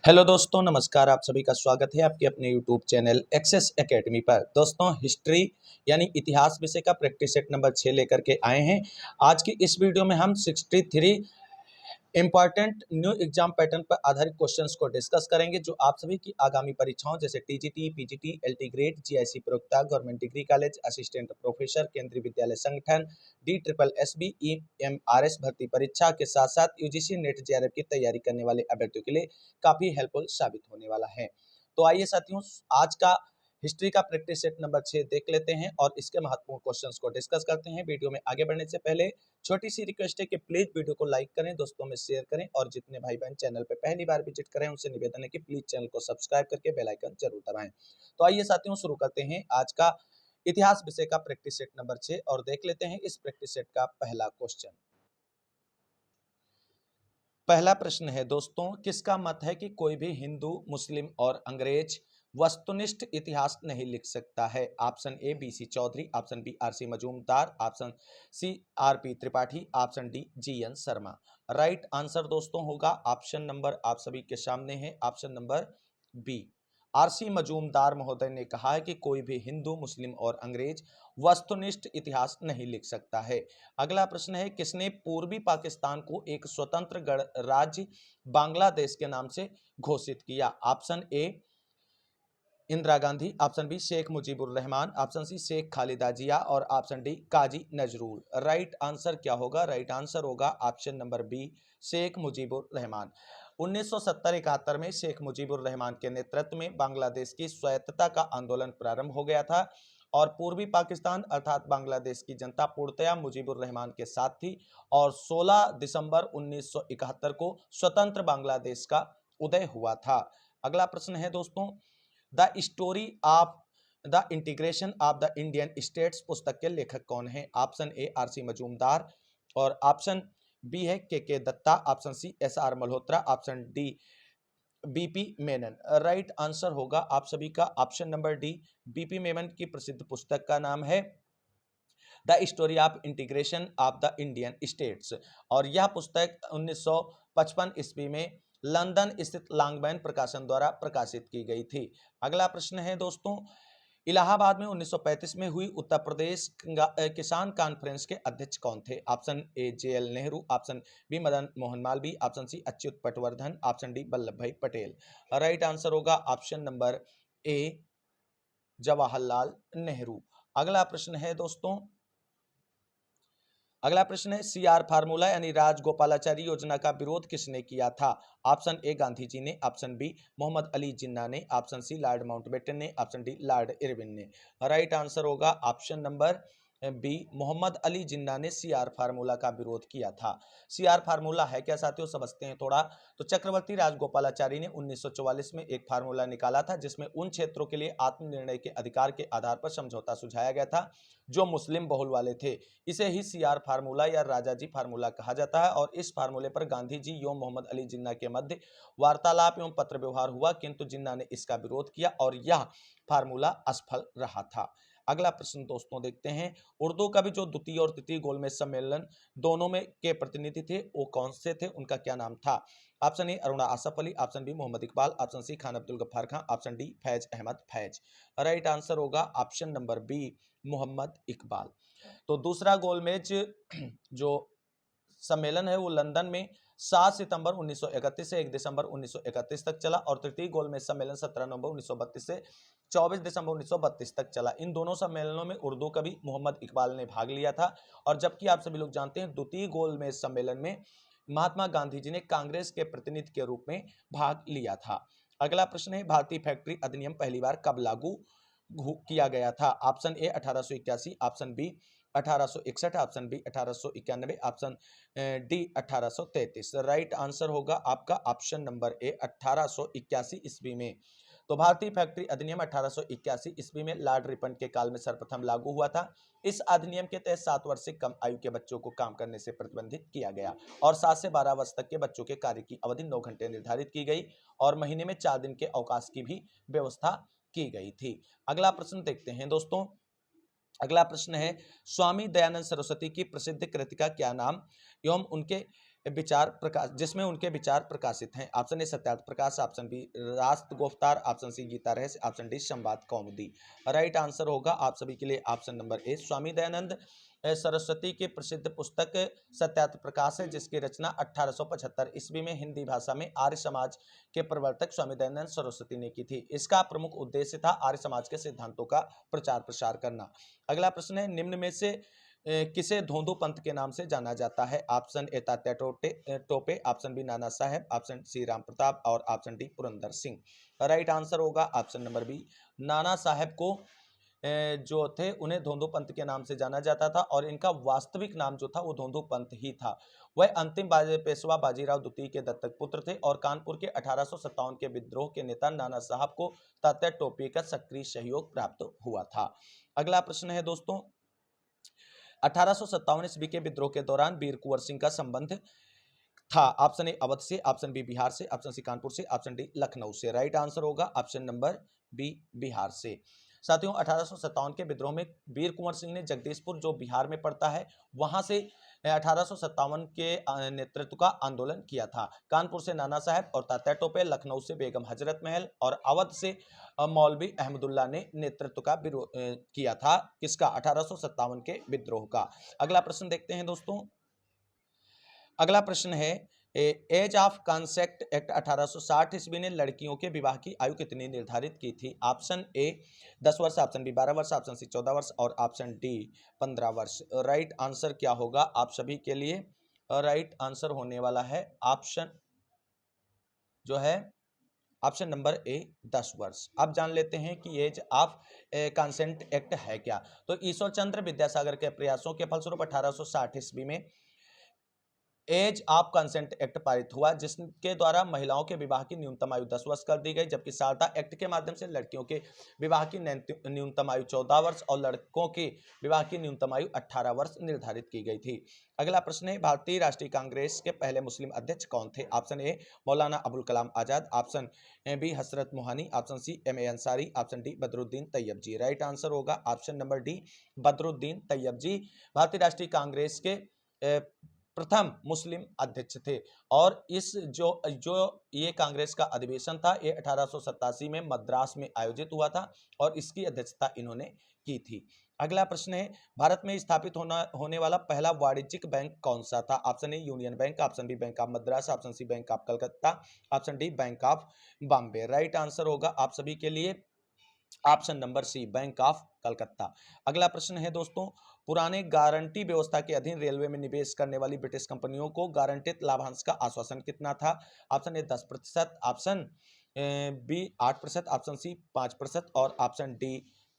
Hello दोस्तों, नमस्कार। आप सभी का स्वागत है आपके अपने यूट्यूब चैनल एक्सेस एकेडमी पर। दोस्तों, हिस्ट्री यानी इतिहास विषय का प्रैक्टिस सेट नंबर 6 लेकर के आए हैं। आज की इस वीडियो में हम 63 इंपॉर्टेंट न्यू एग्जाम पैटर्न पर आधारित क्वेश्चंस को डिस्कस करेंगे, जो आप सभी की आगामी परीक्षाओं जैसे TGT, PGT, LT grade, GIC प्रयोक्ता, government degree college, assistant professor, Kendriya Vidyalaya संगठन, डी ट्रिपल एसबी, ईएमआरएस भर्ती परीक्षा के साथ साथ यूजीसी नेट जेआरएफ की तैयारी करने वाले अभ्यर्थियों के लिए काफी हेल्पफुल साबित होने वाला है। तो आइए साथियों, आज का हिस्ट्री का प्रैक्टिस सेट नंबर 6 देख लेते हैं और इसके महत्वपूर्ण क्वेश्चंस को डिस्कस करते हैं। वीडियो में आगे बढ़ने से पहले छोटी सी रिक्वेस्ट है कि प्लीज वीडियो को लाइक करें, दोस्तों में शेयर करें और जितने भाई बहन चैनल पे पहली बार विजिट करें उनसे निवेदन है कि प्लीज चैनल को सब्सक्राइब करके बेल आइकन जरूर दबाएं। तो आइए साथियों, शुरू करते हैं आज का इतिहास विषय का प्रैक्टिस सेट नंबर 6 और देख लेते हैं इस प्रैक्टिस सेट का पहला क्वेश्चन। पहला प्रश्न है दोस्तों, किसका मत है कि कोई भी हिंदू, मुस्लिम और अंग्रेज वस्तुनिष्ठ इतिहास नहीं लिख सकता है? Option A BC Chaudhary, option B RC Majumdar, option C RP Tripathi, option D GN Sharma. Right answer दोस्तों होगा ऑप्शन नंबर आप सभी के सामने है, option number B. RC Majumdar महोदय ने कहा है कि कोई भी हिंदू, मुस्लिम और अंग्रेज वस्तुनिष्ठ इतिहास नहीं लिख सकता है। अगला प्रश्न है, किसने पूर्वी पाकिस्तान को एक स्वतंत्र गणराज्य बांग्लादेश के नाम से घोषित किया? Option A Indira Gandhi, option B Sheikh Mujibur Rahman, option C Sheikh Khaleda Zia और option D Kazi Nazrul. Right answer क्या होगा? राइट आंसर होगा option number B, Sheikh Mujibur Rahman. 1970-71 में शेख मुजीबुर रहमान के नेतृत्व में बांग्लादेश की स्वायत्तता का आंदोलन प्रारंभ हो गया था और पूर्वी पाकिस्तान अर्थात बांग्लादेश की जनता पूर्णतया मुजीबुर रहमान के साथ थी और 16 दिसंबर 1971 को स्वतंत्र बांग्लादेश का उदय हुआ था। अगला प्रश्न है दोस्तों, the story of the integration of the Indian states पुस्तक के लेखक कौन है? ऑप्शन ए आरसी मजूमदार और ऑप्शन बी है K Datta, option C S R Malhotra, option D BP Menon. Right answer होगा आप सभी का option number D, BP Menon की प्रसिद्ध पुस्तक का नाम है the story of integration of the Indian states और यह पुस्तक 1955 ईस्वी में लंदन स्थित लॉन्गबैन प्रकाशन द्वारा प्रकाशित की गई थी। अगला प्रश्न है दोस्तों, इलाहाबाद में 1935 में हुई उत्तर प्रदेश किसान कॉन्फ्रेंस के अध्यक्ष कौन थे? Option A JL Nehru, option B Madan Mohan Malviya, option C Achyut Patwardhan, option D Vallabh Bhai Patel. Right answer होगा option number A Jawaharlal Nehru. अगला प्रश्न है दोस्तों, अगला प्रश्न है, सीआर फार्मूला यानी राजगोपालाचारी योजना का विरोध किसने किया था? ऑप्शन ए गांधी जी ने, ऑप्शन बी मोहम्मद अली जिन्ना ने, ऑप्शन सी लॉर्ड माउंटबेटन ने, ऑप्शन डी लॉर्ड इरविन ने। राइट आंसर होगा option number B, Mohammad Ali Jinnah ने सीआर फार्मूला का विरोध किया था। सीआर फार्मूला है क्या साथियों, समझते हैं थोड़ा। तो चक्रवर्ती राजगोपालाचारी ने 1944 में एक फार्मूला निकाला था जिसमें उन क्षेत्रों के लिए आत्मनिर्णय के अधिकार के आधार पर समझौता सुझाया गया था जो मुस्लिम बहुल वाले थे। इसे ही सीआर फार्मूला या राजाजी फार्मूला कहा जाता है और इस फार्मूले पर गांधी जी एवं मोहम्मद अली जिन्ना के मध्य वार्तालाप एवं पत्र व्यवहार हुआ, किंतु जिन्ना ने इसका विरोध किया और यह फार्मूला असफल रहा था। अगला प्रश्न दोस्तों देखते हैं, उर्दू का भी जो द्वितीय और तृतीय गोलमेज सम्मेलन दोनों में के प्रतिनिधि थे वो कौन से थे, उनका क्या नाम था? Option A Aruna Asaf Ali, option B Mohammad Iqbal, option C Khan Abdul Ghaffar Khan, option D Faiz Ahmad Faiz. Right answer होगा option number B, Mohammad Iqbal. तो दूसरा गोलमेज जो सम्मेलन है वो लंदन में 7 सितंबर 1931 से 1 दिसंबर 1931 तक चला और तृतीय गोलमेज सम्मेलन 17 नवंबर 1932 से 24 दिसंबर 1932 तक चला। इन दोनों सम्मेलनों में उर्दू कवि मोहम्मद इकबाल ने भाग लिया था और जबकि आप सभी लोग जानते हैं द्वितीय गोलमेज सम्मेलन में महात्मा गांधी जी ने कांग्रेस के प्रतिनिधि के रूप में भाग लिया था। अगला प्रश्न है, भारतीय फैक्ट्री अधिनियम पहली बार कब लागू किया गया था? Option A 1881, option B 1861, option B 1891, option D 1833। Right answer होगा आपका ऑप्शन नंबर ए 1881 ईस्वी में। तो भारतीय फैक्ट्री अधिनियम 1881 ईस्वी में लॉर्ड रिपन के काल में सर्वप्रथम लागू हुआ था। इस अधिनियम के तहत 7 वर्ष से कम आयु के बच्चों को काम करने से प्रतिबंधित किया गया और 7 से 12 वर्ष तक के बच्चों के कार्य की अवधि 9 घंटे निर्धारित की गई और महीने में 4 दिन के अवकाश की भी व्यवस्था की गई थी। अगला प्रश्न देखते हैं दोस्तों, अगला प्रश्न है, स्वामी दयानंद सरस्वती की प्रसिद्ध कृति का क्या नाम एवं उनके विचार प्रकाश जिसमें उनके विचार प्रकाशित हैं। Option A Satyarth Prakash, option B Rast Goftar, option C Gita रहस्य, ऑप्शन डी संवाद कौमुदी। राइट आंसर होगा आप सभी के लिए ऑप्शन नंबर ए स्वामी दयानंद सरस्वती की प्रसिद्ध पुस्तक सत्यार्थ प्रकाश है, जिसकी रचना 1875 ईस्वी में हिंदी भाषा में आर्य समाज के प्रवर्तक स्वामी दयानंद सरस्वती ने की थी। इसका प्रमुख उद्देश्य था आर्य समाज के सिद्धांतों का प्रचार प्रसार करना। अगला प्रश्न है, निम्न में से किसे धोंधू पंथ के नाम से जाना जाता है? Option A Tatya Tope, option B Nana Saheb, option C Ram Pratap और option D Purandar Singh. Right answer होगा option number B Nana Saheb को जो थे उन्हें धोंधू पंथ के नाम से जाना जाता था और इनका वास्तविक नाम जो था वो धोंधू पंथ ही था। वह अंतिम पेशवा बाजीराव द्वितीय के दत्तक पुत्र थे और कानपुर के 1857 के विद्रोह के नेता नाना साहब को तात्या टोपे का सक्रिय सहयोग प्राप्त हुआ था। अगला प्रश्न है दोस्तों, 1857 ईस्वी के विद्रोह के दौरान वीर कुंवर सिंह का संबंध था। ऑप्शन ए अवध से, ऑप्शन बी बिहार से, ऑप्शन सी कानपुर से, ऑप्शन डी लखनऊ से। राइट आंसर होगा ऑप्शन नंबर बी बिहार से। साथियों 1857 के विद्रोह में वीर कुंवर सिंह ने जगदीशपुर जो बिहार में पड़ता है वहां से 1857 के नेतृत्व का आंदोलन किया था। कानपुर से नाना साहब और तात्या टोपे, लखनऊ से बेगम हजरत महल और अवध से मौलवी अहमदुल्ला ने नेतृत्व का विरोध किया था। किसका? 1857 के विद्रोह का। अगला प्रश्न देखते हैं दोस्तों। अगला प्रश्न है, एज ऑफ कंसेंट एक्ट 1860 ईस्वी ने लड़कियों के विवाह की आयु कितनी निर्धारित की थी? ऑप्शन ए 10 वर्ष, ऑप्शन बी 12 वर्ष, ऑप्शन सी 14 वर्ष और ऑप्शन डी 15 वर्ष। राइट आंसर क्या होगा आप सभी के लिए? राइट आंसर होने वाला है ऑप्शन जो है ऑप्शन नंबर ए 10 वर्ष। अब जान लेते हैं कि एज ऑफ कंसेंट एक्ट है क्या। तो ईश्वर चंद्र विद्यासागर के प्रयासों के फलस्वरूप 1860 ईस्वी में एज ऑफ कंसेंट एक्ट पारित हुआ, जिसके द्वारा महिलाओं के विवाह की न्यूनतम आयु 10 वर्ष कर दी गई, जबकि सारदा एक्ट के माध्यम से लड़कियों के विवाह की न्यूनतम आयु 14 वर्ष और लड़कों की विवाह की न्यूनतम आयु 18 वर्ष निर्धारित की गई थी। अगला प्रश्न है, भारतीय राष्ट्रीय कांग्रेस के पहले मुस्लिम अध्यक्ष कौन थे? Option A Maulana Abul Kalam Azad, option B Hasrat Mohani, option C M A Ansari, option D Badruddin Tyab ji. Right answer होगा option number D Badruddin Tyab ji Bharatiya Rashtriya Congress के प्रथम मुस्लिम अध्यक्ष थे। और इस जो जो ये कांग्रेस का अधिवेशन था ये 1887 में मद्रास में आयोजित हुआ था और इसकी अध्यक्षता इन्होंने की थी। अगला प्रश्न है, भारत में स्थापित होने वाला पहला वाणिज्यिक बैंक कौन सा था? Option A Union Bank, option B Bank of Madras, option C Bank of Calcutta, option D Bank of Bombay. Right answer होगा आप सभी के लिए option number C Bank of Calcutta. अगला प्रश्न है दोस्तों, पुराने गारंटी व्यवस्था के अधीन रेलवे में निवेश करने वाली ब्रिटिश कंपनियों को गारंटित लाभांश का आश्वासन कितना था? Option A 10%, option B 8%, option C 5% और ऑप्शन डी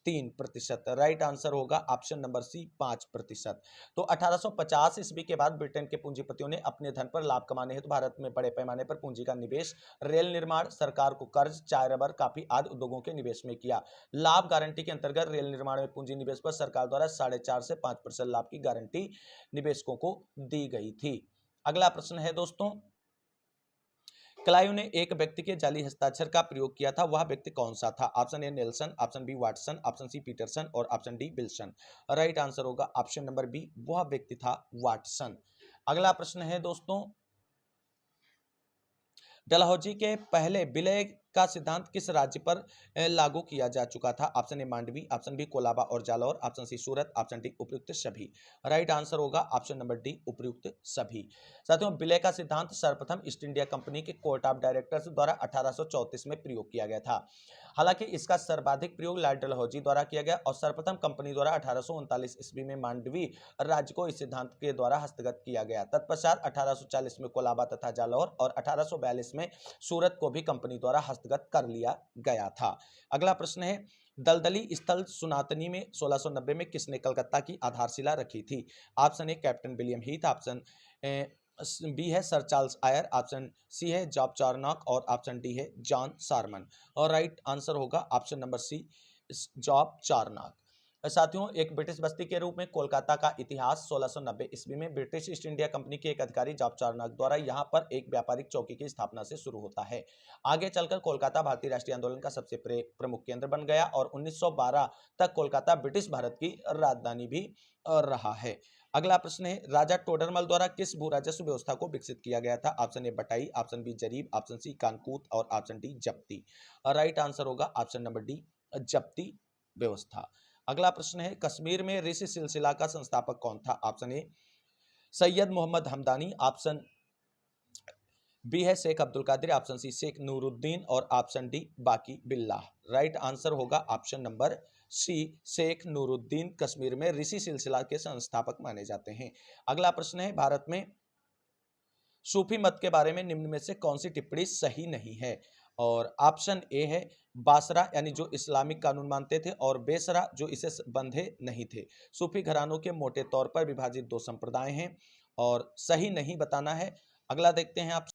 3%। राइट आंसर होगा ऑप्शन नंबर सी 5%। तो 1850 ईस्वी के बाद ब्रिटेन के पूंजीपतियों ने अपने धन पर लाभ कमाने हेतु भारत में बड़े पैमाने पर पूंजी का निवेश रेल निर्माण, सरकार को कर्ज, चाय, रबर, कॉफी आदि उद्योगों के निवेश में किया। लाभ गारंटी के अंतर्गत रेल निर्माण में पूंजी निवेश पर सरकार द्वारा 4.5 से 5% लाभ की गारंटी निवेशकों को दी गई थी। अगला प्रश्न है दोस्तों, क्लाइव ने एक व्यक्ति के जाली हस्ताक्षर का प्रयोग किया था, वह व्यक्ति कौन सा था? Option A Nelson, option B Watson, option C Peterson और option D Wilson. Right answer होगा ऑप्शन नंबर बी, वह व्यक्ति था वाटसन। अगला प्रश्न है दोस्तों, डलहौजी के पहले विलय का सिद्धांत किस राज्य पर लागू किया जा चुका था? Option A Mandvi, option B Kolaba और Jalore, option C Surat, option D उपयुक्त सभी। राइट आंसर होगा ऑप्शन नंबर डी उपयुक्त सभी। साथियों विलय का सिद्धांत सर्वप्रथम ईस्ट इंडिया कंपनी के कोर्ट ऑफ डायरेक्टर्स द्वारा 1834 में प्रयोग किया गया था। हालांकि इसका सर्वाधिक प्रयोग लॉर्ड डलहौजी द्वारा किया गया और सर्वप्रथम कंपनी द्वारा 1839 ईस्वी में मांडवी राज्य को इस सिद्धांत के द्वारा हस्तगत किया गया। तत्पश्चात 1840 में कोलाबा तथा जालौर और 1842 में सूरत को भी कंपनी द्वारा हस्तगत कर लिया गया था। अगला प्रश्न है, दलदली स्थल सुनातनी में 1690 में किसने कलकत्ता की आधारशिला रखी थी? Option A Captain William Heath, option B है Sir Charles Eyre, option C है जॉब चार्नॉक और ऑप्शन डी है जॉन सारमन। और राइट आंसर होगा option number C Job Charnock. साथियों एक ब्रिटिश बस्ती के रूप में कोलकाता का इतिहास 1690 ईस्वी में ब्रिटिश ईस्ट इंडिया कंपनी के एक अधिकारी जॉब चार्नॉक द्वारा यहां पर एक व्यापारिक चौकी की स्थापना से शुरू होता है। आगे चलकर कोलकाता भारतीय राष्ट्रीय आंदोलन का सबसे प्रमुख केंद्र बन गया और 1912 तक कोलकाता ब्रिटिश भारत की राजधानी भी रहा है। अगला प्रश्न है राजा टोडरमल द्वारा किस भू राजस्व व्यवस्था को विकसित किया गया था? ऑप्शन ए बटाई, ऑप्शन बी जरीब, ऑप्शन सी कानकूत और ऑप्शन डी जब्ती। राइट आंसर होगा ऑप्शन नंबर डी जब्ती व्यवस्था। अगला प्रश्न है कश्मीर में ऋषि सिलसिला का संस्थापक कौन था? Option A Syed Mohammad Hamdani, option B है शेख अब्दुल कादिर, ऑप्शन सी शेख नूरुद्दीन और option D Baqi Billah. Right answer होगा option number C Sheikh Nooruddin Kashmir में ऋषि सिलसिला के संस्थापक माने जाते हैं। अगला प्रश्न है भारत में सूफी मत के बारे में निम्न में से कौन सी टिप्पणी सही नहीं है? और ऑप्शन ए है बासरा यानी जो इस्लामिक कानून मानते थे और बेसरा जो इसे बंधे नहीं थे। सूफी घरानों के मोटे तौर पर विभाजित दो संप्रदाय हैं और सही नहीं बताना है। अगला देखते हैं आप।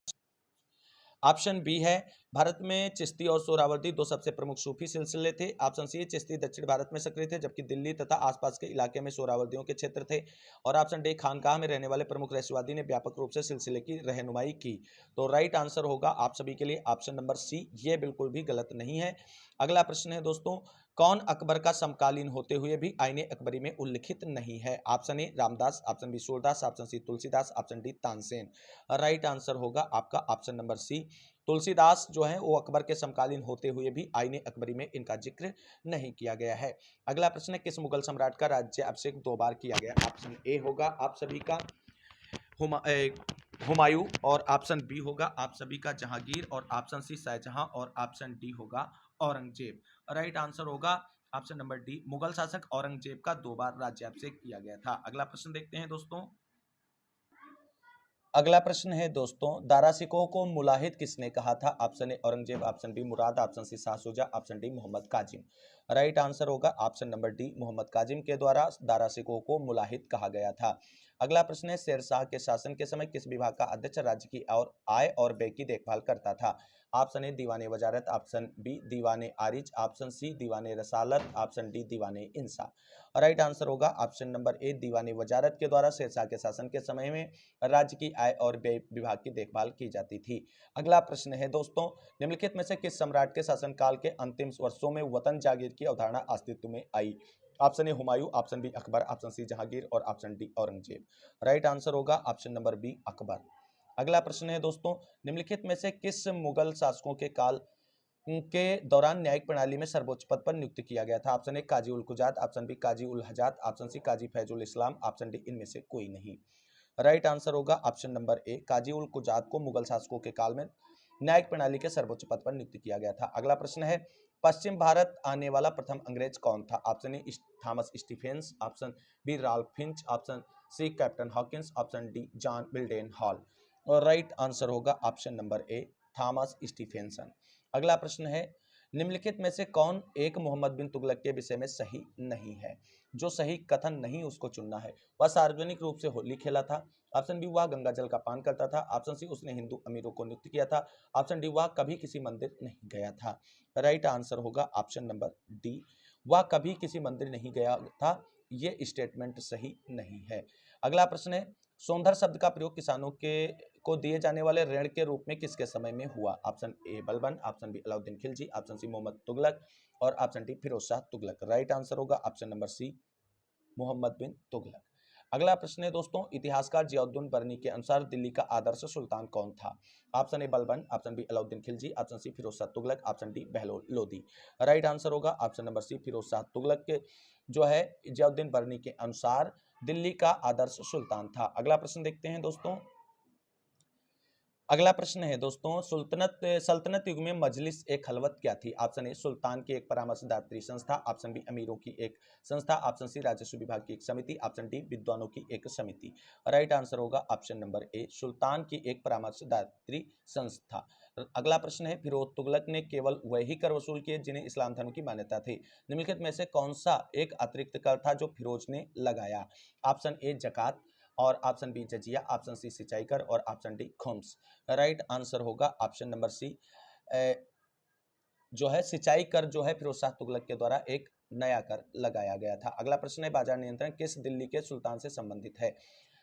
ऑप्शन बी है भारत में चिश्ती और सोहरावर्दी दो सबसे प्रमुख सूफी सिलसिले थे। ऑप्शन सी चिश्ती दक्षिण भारत में सक्रिय थे जबकि दिल्ली तथा आसपास के इलाके में सोहरावर्दियों के क्षेत्र थे। और ऑप्शन डी खानकाह में रहने वाले प्रमुख रहस्यवादी ने व्यापक रूप से सिलसिले की रहनुमाई की। तो राइट आंसर होगा आप सभी के लिए ऑप्शन नंबर सी, ये बिल्कुल भी गलत नहीं है। अगला प्रश्न है दोस्तों कौन अकबर का समकालीन होते हुए भी आईने अकबरी में उल्लिखित नहीं है? Option A Ramdas, option B Surdas, option C Tulsidas, option D Tansen. Right answer होगा आपका ऑप्शन नंबर सी तुलसीदास जो है वो अकबर के समकालीन होते हुए भी आईने अकबरी में इनका जिक्र नहीं किया गया है। अगला प्रश्न है किस मुगल सम्राट का राज्य अभिषेक दो बार किया गया? ऑप्शन ए होगा आप सभी का हुमायूं और ऑप्शन बी होगा आप सभी का जहांगीर और ऑप्शन सी शाहजहां और ऑप्शन डी होगा औरंगजेब। राइट आंसर होगा ऑप्शन नंबर डी मुगल शासक औरंगजेब का दो बार राज्याभिषेक किया गया था। अगला प्रश्न देखते हैं दोस्तों। अगला प्रश्न है दोस्तों दारा सिकोह को मुलाहिद किसने कहा था? Option A Aurangzeb, option B Murad, option C Shah Shuja, option D Mohammad Kazim. Right answer होगा option number D Mohammad Kazim के द्वारा दारा सिकोह को मुलाहिद कहा गया था। अगला प्रश्न है शेरशाह के शासन के समय किस विभाग का अध्यक्ष राज्य की और आय और व्यय की देखभाल करता था? ऑप्शन ए दीवाने वजारत, ऑप्शन बी दीवाने आरिज, ऑप्शन सी दीवाने रसालत, ऑप्शन डी दीवाने इंसा। राइट आंसर होगा ऑप्शन नंबर ए दीवाने वजारत के द्वारा शेरशाह के शासन के समय में राज्य की आय और व्यय विभाग की देखभाल की जाती थी। अगला प्रश्न है दोस्तों निम्नलिखित में से किस सम्राट के शासनकाल के अंतिम वर्षों में वतन जागीर की अवधारणा अस्तित्व में आई? Option A Humayun, option B Akbar, option C Jahangir और option D Aurangzeb. Right answer होगा ऑप्शन नंबर बी अकबर। अगला प्रश्न है दोस्तों निम्नलिखित में से किस मुगल शासकों के काल के दौरान न्यायिक प्रणाली में सर्वोच्च पद पर नियुक्त किया गया था? ऑप्शन ए काजी उल कुजात, ऑप्शन बी काजी उल हजात, ऑप्शन सी काजी फैजुल इस्लाम, ऑप्शन डी इनमें से कोई नहीं। राइट आंसर होगा ऑप्शन नंबर ए काजी उल कुजात को मुगल शासकों के काल में न्यायिक प्रणाली के सर्वोच्च पद पर नियुक्त किया गया था। अगला प्रश्न है पश्चिम भारत आने वाला प्रथम अंग्रेज कौन था? Option A Thomas Stephens, option B Ralph Finch, option C Captain Hawkins, option D John Mildenhall. और राइट आंसर होगा option number A Thomas Stephenson. अगला प्रश्न है निम्नलिखित में से कौन एक मोहम्मद बिन तुगलक के विषय में सही नहीं है? जो सही कथन नहीं उसको चुनना है। वह सार्वजनिक रूप से होली खेला था, ऑप्शन बी वह गंगा जल का पान करता था, ऑप्शन सी उसने हिंदू अमीरों को नियुक्त किया था, ऑप्शन डी वह कभी किसी मंदिर नहीं गया था। राइट आंसर होगा ऑप्शन नंबर डी वह कभी किसी मंदिर नहीं गया था। ये स्टेटमेंट सही नहीं है। अगला प्रश्न है सौंदर शब्द का प्रयोग किसानों के को दिए जाने वाले ऋण के रूप में किसके समय में हुआ? Option A Balban, option B Alauddin Khilji, option C Mohammad Tughlaq और option D Firoz Shah Tughlaq. Right answer होगा option number C Mohammad bin Tughlaq. अगला प्रश्न है दोस्तों इतिहासकार जियाउद्दीन बरनी के अनुसार दिल्ली का आदर्श सुल्तान कौन था? Option A Balban, option B Alauddin Khilji, option C Firoz Shah Tughlaq, option D Bahlol Lodi. Right answer होगा option number C Firoz Shah Tughlaq के जो है जियाउद्दीन बरनी के अनुसार दिल्ली का आदर्श सुल्तान था। अगला प्रश्न देखते हैं दोस्तों। अगला प्रश्न है दोस्तों सल्तनत युग में मजलिस ए खलवत क्या थी? ऑप्शन ए सुल्तान की एक परामर्शदात्री संस्था, ऑप्शन बी अमीरों की एक संस्था, ऑप्शन सी राजस्व विभाग की एक समिति, ऑप्शन डी विद्वानों की एक समिति। राइट आंसर होगा ऑप्शन नंबर ए सुल्तान की एक परामर्शदात्री संस्था। अगला प्रश्न है फिरोज तुगलक ने केवल वही कर वसूल किए जिन्हें इस्लाम धर्म की मान्यता थी। निम्नलिखित में से कौन सा एक अतिरिक्त कर था जो फिरोज ने लगाया? ऑप्शन ए जकात और ऑप्शन बी जजिया, ऑप्शन सी सिंचाई कर और ऑप्शन डी खुम्स। राइट आंसर होगा ऑप्शन नंबर सी जो है सिंचाई कर जो है फिरोज शाह तुगलक के द्वारा एक नया कर लगाया गया था। अगला प्रश्न है बाजार नियंत्रण किस दिल्ली के सुल्तान से संबंधित है?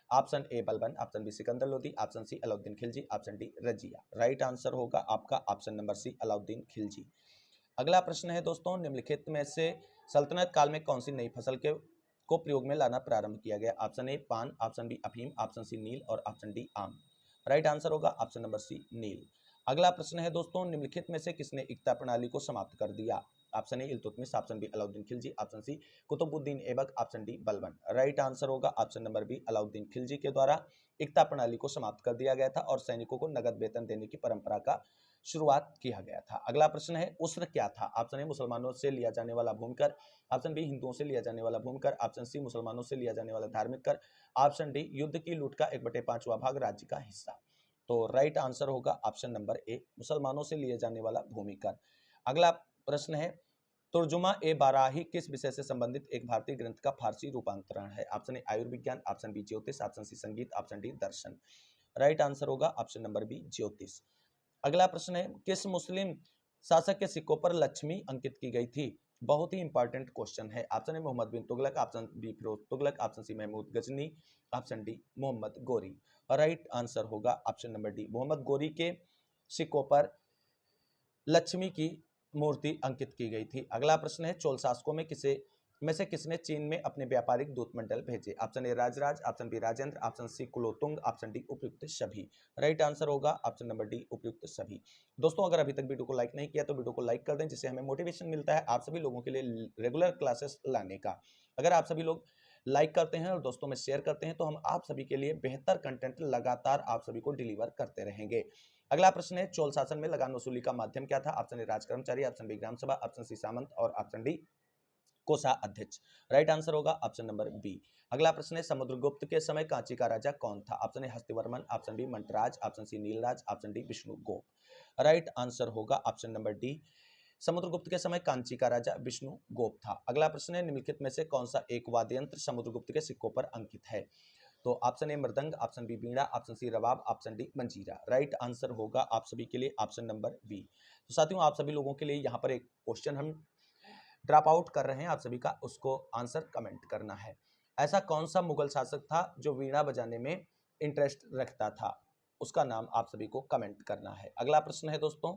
Option A Balban, option B Sikandar Lodi, option C Alauddin Khilji, option D Razia. Right answer होगा आपका option number C Alauddin Khilji. अगला प्रश्न है दोस्तों निम्नलिखित में से सल्तनत काल में कौन सी नई फसल को प्रयोग में लाना प्रारंभ किया गया? ऑप्शन ए पान, ऑप्शन बी अफीम, ऑप्शन सी नील और ऑप्शन डी आम। राइट आंसर होगा ऑप्शन नंबर सी नील। अगला प्रश्न है दोस्तों, निम्नलिखित में से किसने एकता प्रणाली को समाप्त कर दिया? Option A Iltutmish, option B Alauddin Khilji, option C Qutubuddin Aibak, option D Balban. Right answer होगा option number B Alauddin Khilji के द्वारा एकता प्रणाली को समाप्त कर दिया गया था और सैनिकों को नगद वेतन देने की परंपरा का शुरुआत किया गया था। अगला प्रश्न है उस्र क्या था? ऑप्शन ए मुसलमानों से लिया जाने वाला भूमिकर, ऑप्शन बी हिंदुओं से लिया जाने वाला भूमिकर, ऑप्शन सी मुसलमानों से लिया जाने वाला धार्मिक कर, ऑप्शन डी युद्ध की लूट का 1/5वां भाग राज्य का हिस्सा। तो राइट आंसर होगा ऑप्शन नंबर ए मुसलमानों से लिए जाने वाला भूमि कर। अगला प्रश्न है तुर्जुमा ए बाराही किस विषय से संबंधित एक भारतीय ग्रंथ का फारसी रूपांतरण है? ऑप्शन ए आयुर्विज्ञान, ऑप्शन बी ज्योतिष, ऑप्शन सी संगीत, ऑप्शन डी दर्शन। राइट आंसर होगा ऑप्शन नंबर बी ज्योतिष। अगला प्रश्न है किस मुस्लिम शासक के सिक्कों पर लक्ष्मी अंकित की गई थी? बहुत ही इंपॉर्टेंट क्वेश्चन है। Option A Mohammad bin Tughlaq, option B Firoz Tughlaq, option C Mahmud Ghazni, option D Mohammad Ghori. Right answer होगा option number D Mohammad Ghori के सिक्कों पर लक्ष्मी की मूर्ति अंकित की गई थी। अगला प्रश्न है चोल शासकों में से किसने चीन में अपने व्यापारिक दूतमंडल भेजे? Option A Rajaraja, option B Rajendra, option C Kulothunga, option D उपयुक्त सभी। राइट आंसर होगा ऑप्शन नंबर डी उपयुक्त सभी। दोस्तों अगर अभी तक वीडियो को लाइक नहीं किया तो वीडियो को लाइक कर दें, जिससे हमें मोटिवेशन मिलता है आप सभी लोगों के लिए रेगुलर क्लासेस लाने का। अगर आप सभी लोग लाइक करते हैं और दोस्तों में शेयर करते हैं तो हम आप सभी के लिए बेहतर कंटेंट लगातार आप सभी को डिलीवर करते रहेंगे। अगला प्रश्न है चोल शासन में लगान वसूली का माध्यम क्या था? ऑप्शन ए राज कर्मचारी, ऑप्शन बी ग्राम सभा, ऑप्शन सी सामंत और ऑप्शन डी कोषाध्यक्ष। राइट आंसर होगा ऑप्शन नंबर बी। अगला प्रश्न है समुद्रगुप्त के समय कांची का राजा कौन था? Option A Hastivarman, option B Mantraj, option C Nilraj, option D Vishnugupta. Right answer होगा ऑप्शन नंबर डी समुद्रगुप्त के समय कांची का राजा विष्णुगुप्त था। अगला प्रश्न है निम्नलिखित में से कौन सा एक वाद्य यंत्र समुद्रगुप्त के सिक्कों पर अंकित है? तो ऑप्शन ए मृदंग, ऑप्शन बी बीड़ा, ऑप्शन सी रबाब, ऑप्शन डी मंजीरा। राइट आंसर होगा आप सभी के लिए ऑप्शन नंबर बी। तो साथियों आप सभी लोगों के लिए यहाँ पर एक क्वेश्चन हम ड्रॉप आउट कर रहे हैं, आप सभी का उसको आंसर कमेंट करना है। ऐसा कौन सा मुगल शासक था जो वीणा बजाने में इंटरेस्ट रखता था? उसका नाम आप सभी को कमेंट करना है। अगला प्रश्न है दोस्तों,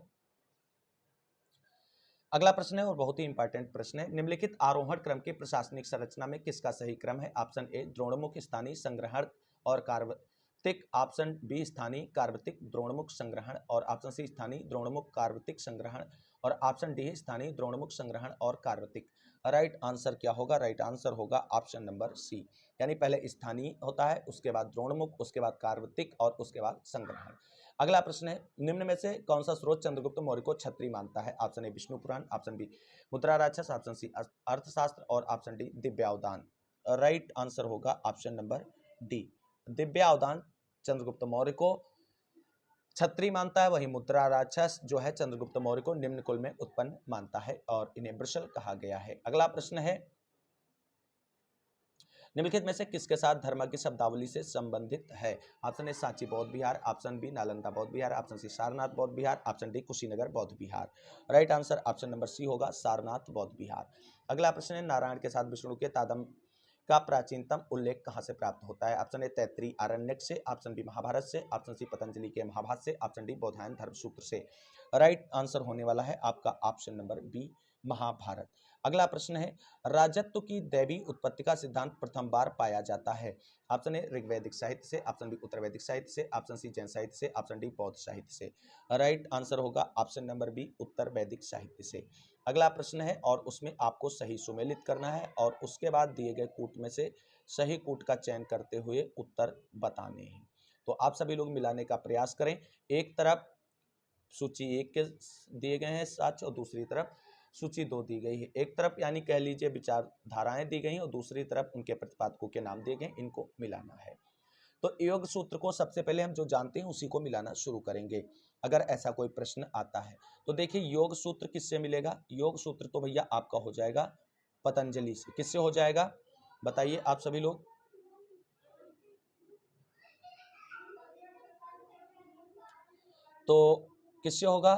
अगला प्रश्न है और बहुत ही इंपॉर्टेंट प्रश्न है, निम्नलिखित आरोहण क्रम की प्रशासनिक संरचना में किसका सही क्रम है? ऑप्शन ए द्रोणमुख स्थानीय संग्रहण और कार्वतिक, ऑप्शन बी स्थानीय कार्वतिक द्रोणमुख संग्रहण और ऑप्शन सी स्थानीय द्रोणमुख कार्वतिक संग्रहण और ऑप्शन डी स्थानीय द्रोणमुख संग्रहण और कार्वतिक। राइट आंसर क्या होगा? राइट आंसर होगा ऑप्शन नंबर सी, यानी पहले स्थानीय होता है, उसके बाद द्रोणमुख, उसके बाद कार्वतिक और उसके बाद संग्रहण। अगला प्रश्न है निम्न में से कौन सा स्रोत चंद्रगुप्त मौर्य को क्षत्रिय मानता है? Option A Vishnu Purana, option B Mudra Rakshasa, option C Arthashastra और option D Divyavadana. Right answer होगा option number D Divyavadana Chandragupta Maurya को क्षत्रिय मानता है, वही मुद्रा राक्षस जो है चंद्रगुप्त मौर्य को निम्न कुल में उत्पन्न मानता है और इन्हें वृषल कहा गया है। अगला प्रश्न है निम्नलिखित में से किसके साथ धर्म की शब्दावली से संबंधित है? ऑप्शन ए सांची बौद्ध विहार, ऑप्शन बी नालंदा बौद्ध विहार, ऑप्शन सी सारनाथ बौद्ध विहार, ऑप्शन डी कुशीनगर बौद्ध विहार। Right answer option number C होगा सारनाथ बौद्ध विहार। अगला प्रश्न है नारायण के साथ विष्णु के तादम का प्राचीनतम उल्लेख कहां से प्राप्त होता है? ऑप्शन ए तैत्रीय आरण्यक से, ऑप्शन बी महाभारत से, ऑप्शन सी पतंजलि के महाभाष्य से, ऑप्शन डी बौधायन धर्मसूत्र से। राइट आंसर होने वाला है आपका ऑप्शन नंबर बी महाभारत। अगला प्रश्न है राजत्व की दैवी उत्पत्ति का सिद्धांत प्रथम बार पाया जाता है? ऑप्शन ए ऋग्वैदिक साहित्य से, ऑप्शन बी उत्तर वैदिक साहित्य से, ऑप्शन सी जैन साहित्य से, ऑप्शन डी बौद्ध साहित्य से। राइट आंसर होगा ऑप्शन नंबर बी उत्तर वैदिक साहित्य से। अगला प्रश्न है और उसमें आपको सही सुमेलित करना है और उसके बाद दिए गए कूट में से सही कूट का चयन करते हुए उत्तर बताने हैं। तो आप सभी लोग मिलाने का प्रयास करें। एक तरफ सूची 1 के दिए गए हैं सच और दूसरी तरफ सूची 2 दी गई है। एक तरफ यानी कह लीजिए विचारधाराएं दी गई हैं और दूसरी तरफ उनके प्रतिपादकों के नाम दिए गए, इनको मिलाना है। तो योग सूत्र को सबसे पहले हम जो जानते हैं उसी को मिलाना शुरू करेंगे अगर ऐसा कोई प्रश्न आता है। तो देखिए योग सूत्र किससे मिलेगा? योग सूत्र तो भैया आपका हो जाएगा पतंजलि से। किससे हो जाएगा बताइए आप सभी लोग? तो किससे होगा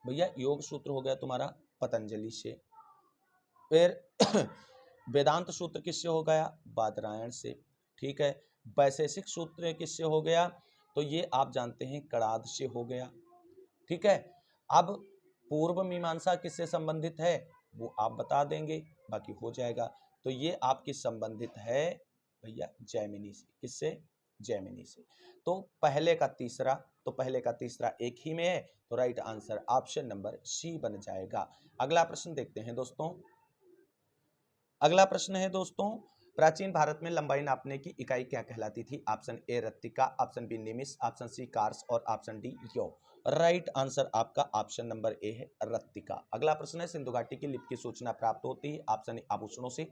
भैया? योग सूत्र हो गया तुम्हारा पतंजलि से। फिर वेदांत सूत्र किससे हो गया? बादरायण से। ठीक है। वैशेषिक सूत्र किससे हो गया? तो ये आप जानते हैं कणाद से हो गया। ठीक है। अब पूर्व मीमांसा किससे संबंधित है वो आप बता देंगे, बाकी हो जाएगा। तो ये आपकी संबंधित है भैया जैमिनी से। किससे? जैमिनी से। तो पहले का तीसरा एक ही में है, तो right answer option number C बन जाएगा। अगला प्रश्न देखते हैं दोस्तों। अगला प्रश्न है दोस्तों, प्राचीन भारत में लंबाई नापने की इकाई क्या कहलाती थी? ऑप्शन ए रत्तिका, ऑप्शन बी निमिष, ऑप्शन सी कार्स और ऑप्शन डी यो। राइट आंसर आपका ऑप्शन नंबर ए है रत्तिका। अगला प्रश्न है, सिंधु घाटी की लिपि की सूचना प्राप्त होती है? ऑप्शन ए आभूषणों से,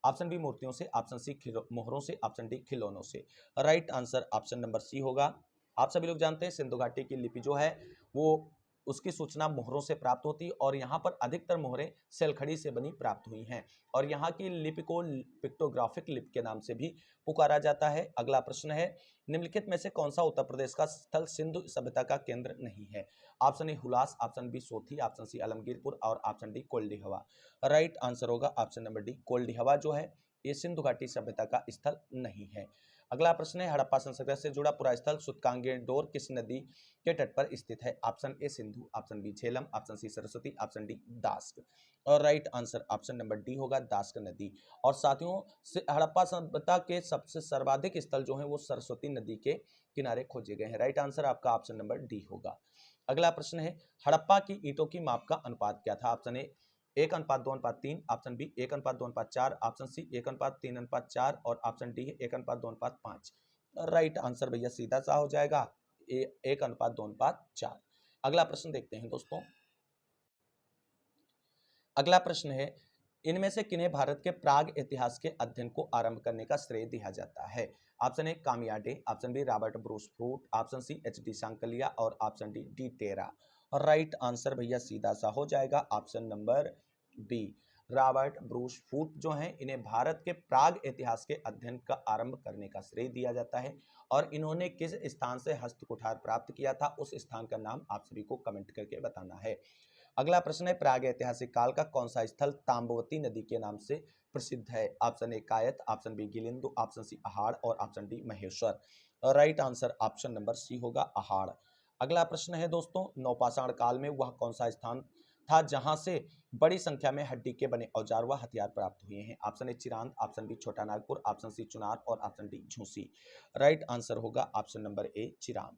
ऑप्शन बी मूर्तियों से, ऑप्शन सी मोहरों से, ऑप्शन डी खिलौनों से। Right answer option number C होगा। आप सभी लोग जानते हैं सिंधु घाटी की लिपि जो है वो उसकी सूचना मोहरों से प्राप्त होती है और यहाँ पर अधिकतर मोहरें सेलखड़ी से बनी प्राप्त हुई हैं और यहाँ की लिपि को पिक्टोग्राफिक लिपि के नाम से भी पुकारा जाता है। अगला प्रश्न है, निम्नलिखित में से कौन सा उत्तर प्रदेश का स्थल सिंधु सभ्यता का केंद्र नहीं है? Option A Hulas, option B Sothi, option C Alamgirpur और ऑप्शन डी कोल्डी हवा। राइट आंसर होगा ऑप्शन नंबर डी कोल्डी हवा जो है ये सिंधु घाटी सभ्यता का स्थल नहीं है। अगला प्रश्न है, हड़प्पा संस्कृति से जुड़ा पूरा स्थल सुतकांगेडोर किस नदी के तट पर स्थित है? Option A Sindhu, option B Jhelum, option C Saraswati, option D दास्क। और right answer option number D होगा दास्क नदी। और साथियों हड़प्पा सभ्यता के सबसे सर्वाधिक स्थल जो है वो सरस्वती नदी के किनारे खोजे गए हैं। राइट आंसर आपका ऑप्शन नंबर डी होगा। अगला प्रश्न है, हड़प्पा की ईंटों की माप का अनुपात क्या था? Option A 1:2:3, option B 1:2:4, option C 1:3:4 और ऑप्शन डी है 1:2:5। राइट आंसर भैया सीधा सा हो जाएगा 1:2:4। अगला प्रश्न देखते हैं दोस्तों। अगला प्रश्न है, इनमें से किन्हें भारत के प्राग इतिहास के अध्ययन को आरंभ करने का श्रेय दिया जाता है? ऑप्शन ए कामियाडे, option B Robert Bruce Foote, option C H D. Sankalia और ऑप्शन डी डी टेरा। और राइट आंसर भैया सीधा सा हो जाएगा option number B Robert Bruce Foote जो हैं इन्हें भारत के प्राग इतिहास के अध्ययन का आरंभ करने का श्रेय दिया जाता है। और इन्होंने किस स्थान से हस्तकुठार प्राप्त किया था उस स्थान का नाम आप सभी को कमेंट करके बताना है। अगला प्रश्न है, प्राग ऐतिहासिक काल का कौन सा स्थल ताम्रवती नदी के नाम से प्रसिद्ध है? Option A Kayath, option B Gilund, option C Ahar और option D Maheshwar. Right answer option number C होगा अहाड़। अगला प्रश्न है दोस्तों, नवपाषाण काल में वह कौन सा स्थान था जहां से बड़ी संख्या में हड्डी के बने औजार व हथियार प्राप्त हुए हैं? ऑप्शन ए चिरांद, ऑप्शन बी छोटा नागपुर, ऑप्शन सी चुनार और option D Jhusi. Right answer होगा ऑप्शन नंबर ए चिरांद।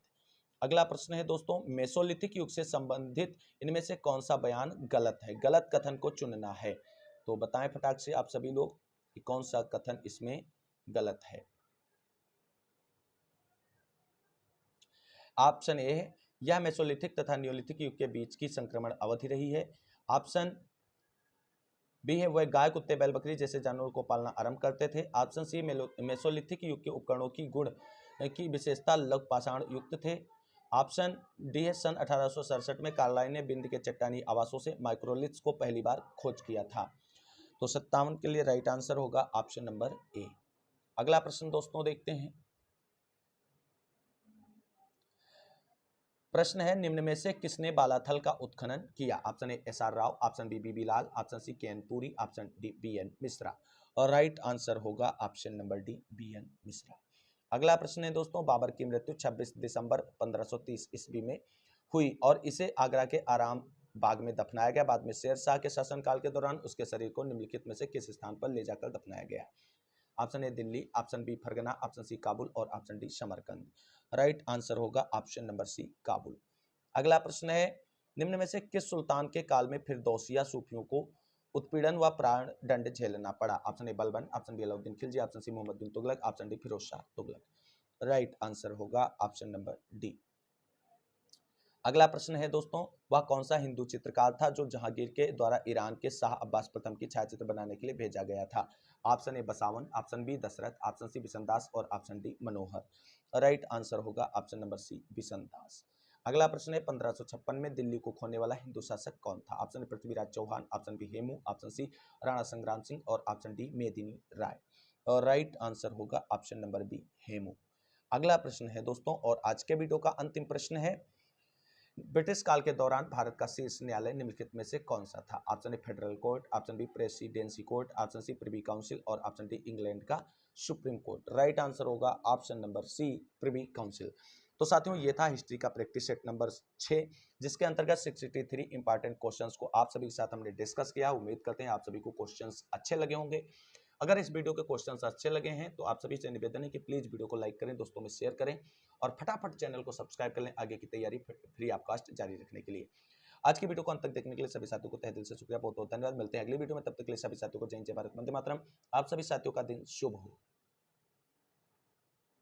अगला प्रश्न है दोस्तों, मेसोलिथिक युग से संबंधित इनमें से कौन सा बयान गलत है? गलत कथन को चुनना है, तो बताएं फटाक से आप सभी लोग कि कौन सा कथन इसमें गलत है। ऑप्शन ए है, यह मेसोलिथिक तथा नियोलिथिक युग के बीच की संक्रमण अवधि रही है। ऑप्शन बी है, वह गाय कुत्ते बैल बकरी जैसे जानवरों को पालना आरंभ करते थे। ऑप्शन सी, मेसोलिथिक युग के उपकरणों की गुण की विशेषता लघु पाषाण युक्त थे। ऑप्शन डी है, सन 1867 में कार्लाइन ने बिंद के चट्टानी आवासों से माइक्रोलिथ्स को पहली बार खोज किया था। तो 57 के लिए राइट आंसर होगा ऑप्शन नंबर ए। अगला प्रश्न दोस्तों देखते हैं। प्रश्न है, निम्न में से किसने बालाथल का उत्खनन किया? Option A S R Rao, option B B Lal, option C K N Puri, option D B N Mishra. और राइट आंसर होगा option number D B N Mishra. अगला प्रश्न है दोस्तों, बाबर की मृत्यु 26 दिसंबर 1530 ईस्वी में हुई और इसे आगरा के आराम बाग में दफनाया गया। बाद में शेर शाह के शासनकाल के दौरान उसके शरीर को निम्नलिखित में से किस स्थान पर ले जाकर दफनाया गया? Option A Delhi, option B Fergana, option C Kabul और option D Samarkand. Right answer होगा ऑप्शन नंबर सी काबुल। अगला प्रश्न है, निम्न में से किस सुल्तान के काल में फिरदौसिया सूफियों को उत्पीड़न व प्राण दंड झेलना पड़ा? Option A Balban, option B Alauddin Khilji, option C Mohammad bin Tughlaq, option D Firoz Shah Tughlaq. Right answer होगा ऑप्शन नंबर डी। अगला प्रश्न है दोस्तों, वह कौन सा हिंदू चित्रकार था जो जहांगीर के द्वारा ईरान के शाह अब्बास प्रथम की छायाचित्र बनाने के लिए भेजा गया था? Option A Basawan, option B Dashrath, option C Bishandas और option D Manohar. Right answer होगा ऑप्शन नंबर सी बिशनदास। अगला प्रश्न है, 1556 में दिल्ली को खोने वाला हिंदू शासक कौन था? Option A Prithviraj Chauhan, option B Hemu, option C Rana Sangram Singh और ऑप्शन डी मेदिनी राय। और राइट आंसर होगा ऑप्शन नंबर बी हेमू। अगला प्रश्न है दोस्तों और आज के वीडियो का अंतिम प्रश्न है, ब्रिटिश काल के दौरान भारत का शीर्ष न्यायालय निम्नलिखित में से कौन सा था? Option A federal court, option B presidency court, option C privy council और ऑप्शन डी इंग्लैंड का सुप्रीम कोर्ट। राइट आंसर होगा option number C privy council. तो साथियों ये था हिस्ट्री का प्रैक्टिस सेट नंबर 6 जिसके अंतर्गत 63 इंपॉर्टेंट क्वेश्चंस को आप सभी के साथ हमने डिस्कस किया। उम्मीद करते हैं आप सभी को क्वेश्चंस अच्छे लगे होंगे। अगर इस वीडियो के क्वेश्चंस अच्छे लगे हैं तो आप सभी से निवेदन है कि प्लीज वीडियो को लाइक करें, दोस्तों में शेयर करें और फटाफट चैनल को सब्सक्राइब कर लें आगे की तैयारी फ्री ऑफ जारी रखने के लिए। आज की वीडियो को अंत तक देखने के लिए सभी साथियों को तहे दिल से शुक्रिया, बहुत बहुत धन्यवाद। मिलते हैं अगली वीडियो में, तब तक के लिए सभी साथियों को जय हिंद, जय भारत, वंदे मातरम। आप सभी साथियों का दिन शुभ हो।